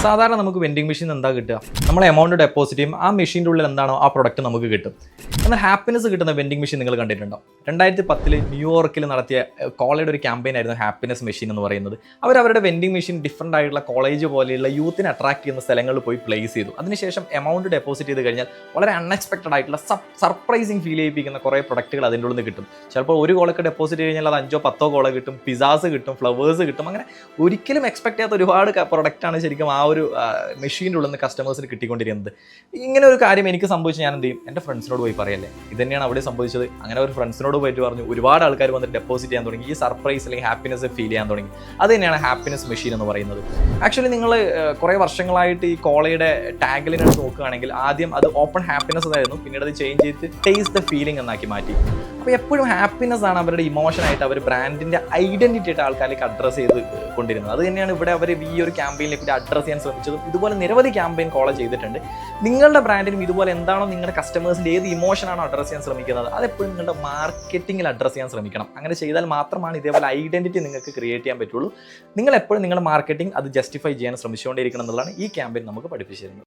സാധാരണ നമുക്ക് vending machine എന്താ കിട്ടുക? നമ്മൾ എമൗണ്ട് ഡെപ്പോസിറ്റ് ചെയ്യും, ആ മെഷീൻ്റെ ഉള്ളിൽ എന്താണോ ആ പ്രൊഡക്റ്റ് നമുക്ക് കിട്ടും. എന്നാൽ ഹാപ്പിനെസ് കിട്ടുന്ന വെൻഡിങ് മെഷീൻ നിങ്ങൾ കണ്ടിട്ടുണ്ടോ? 2010 ന്യൂയോർക്കിൽ നടത്തിയ കോളേജിൻ്റെ ഒരു ക്യാമ്പയിൻ ആയിരുന്നു ഹാപ്പിനെസ് മെഷീൻ എന്ന് പറയുന്നത്. അവരുടെ വെൻഡിങ് മെഷീൻ ഡിഫറൻ്റ് ആയിട്ടുള്ള കോളേജ് പോലെയുള്ള യൂത്തിനെ അട്രാക്ട് ചെയ്യുന്ന സ്ഥലങ്ങളിൽ പോയി പ്ലേസ് ചെയ്തു. അതിനുശേഷം എമൗണ്ട് ഡെപ്പോസിറ്റ് ചെയ്ത് കഴിഞ്ഞാൽ വളരെ അൺഎക്സ്പെക്റ്റഡ് ആയിട്ടുള്ള സർപ്രൈസിങ് ഫീൽ ചെയ്യിപ്പിക്കുന്ന കുറേ പ്രൊഡക്റ്റുകൾ അതിൻ്റെ ഉള്ളിൽ നിന്ന് കിട്ടും. ചിലപ്പോൾ ഒരു കോളൊക്കെ ഡെപ്പോസിറ്റ് കഴിഞ്ഞാൽ അത് 5-10 കോള കിട്ടും, പിസാസ് കിട്ടും, ഫ്ലവേഴ്സ് കിട്ടും. അങ്ങനെ ഒരിക്കലും എക്സ്പെക്ട് ചെയ്യാത്ത ഒരുപാട് പ്രൊഡക്റ്റാണ് ശരിക്കും ആ ഒരു മെഷീൻ്റെ ഉള്ളിൽ നിന്ന് കസ്റ്റമേഴ്സിന് കിട്ടിക്കൊണ്ടിരിക്കുന്നത്. ഇങ്ങനെ ഒരു കാര്യം എനിക്ക് സംഭവിച്ചു ഞാൻ എന്ത് ചെയ്യും? എൻ്റെ ഫ്രണ്ട്സിനോട് പോയി പറയല്ലേ. ഇത് തന്നെയാണ് അവിടെ സംഭവിച്ചത്. അങ്ങനെ ഒരു ഫ്രണ്ട്സിനോട് പോയിട്ട് പറഞ്ഞു, ഒരുപാട് ആൾക്കാർ വന്നിട്ട് ഡെപ്പോസിറ്റ് ചെയ്യാൻ തുടങ്ങി. ഈ സർപ്രൈസ് അല്ലെങ്കിൽ ഹാപ്പിനെസ് ഫീൽ ചെയ്യാൻ തുടങ്ങി. അത് തന്നെയാണ് ഹാപ്പിനെസ് മെഷീൻ എന്ന് പറയുന്നത്. ആക്ച്വലി നിങ്ങൾ കുറേ വർഷങ്ങളായിട്ട് ഈ കോളയുടെ ടാഗിലിനടുത്ത് നോക്കുകയാണെങ്കിൽ ആദ്യം അത് ഓപ്പൺ ഹാപ്പിനെസ് എന്നായിരുന്നു, പിന്നീട് അത് ചേഞ്ച് ചെയ്ത് ടേസ്റ്റ് ദ ഫീലിംഗ് എന്നാക്കി മാറ്റി. അപ്പോൾ എപ്പോഴും ഹാപ്പിനെസ് ആണ് അവരുടെ ഇമോഷനായിട്ട് അവർ ബ്രാൻഡിൻ്റെ ഐഡൻറ്റിറ്റി ആയിട്ട് ആൾക്കാരിലേക്ക് അഡ്രസ്സ് ചെയ്ത് കൊണ്ടിരുന്നത്. അത് തന്നെയാണ് ഇവിടെ അവർ ഈ ഒരു ക്യാമ്പയിനിലേക്ക് അഡ്രസ്സ് ചെയ്യാൻ ശ്രമിച്ചതും. ഇതുപോലെ നിരവധി ക്യാമ്പയിൻ കോള ചെയ്തിട്ടുണ്ട്. നിങ്ങളുടെ ബ്രാൻഡിനും ഇതുപോലെ എന്താണോ നിങ്ങളുടെ കസ്റ്റമേഴ്സിൻ്റെ ഏത് ഇമോഷനാണോ അഡ്രസ്സ് ചെയ്യാൻ ശ്രമിക്കുന്നത് അതെപ്പോഴും നിങ്ങളുടെ മാർക്കറ്റിങ്ങിൽ അഡ്രസ്സ് ചെയ്യാൻ ശ്രമിക്കണം. അങ്ങനെ ചെയ്താൽ മാത്രമാണ് ഇതേപോലെ ഐഡൻറ്റിറ്റി നിങ്ങൾക്ക് ക്രിയേറ്റ് ചെയ്യാൻ പറ്റുള്ളൂ. നിങ്ങൾ എപ്പോഴും നിങ്ങളുടെ മാർക്കറ്റിംഗ് അത് ജസ്റ്റിഫൈ ചെയ്യാൻ ശ്രമിച്ചുകൊണ്ടിരിക്കണം എന്നുള്ളതാണ് ഈ ക്യാമ്പയിൻ നമുക്ക് പഠിപ്പിച്ചിരുന്നത്.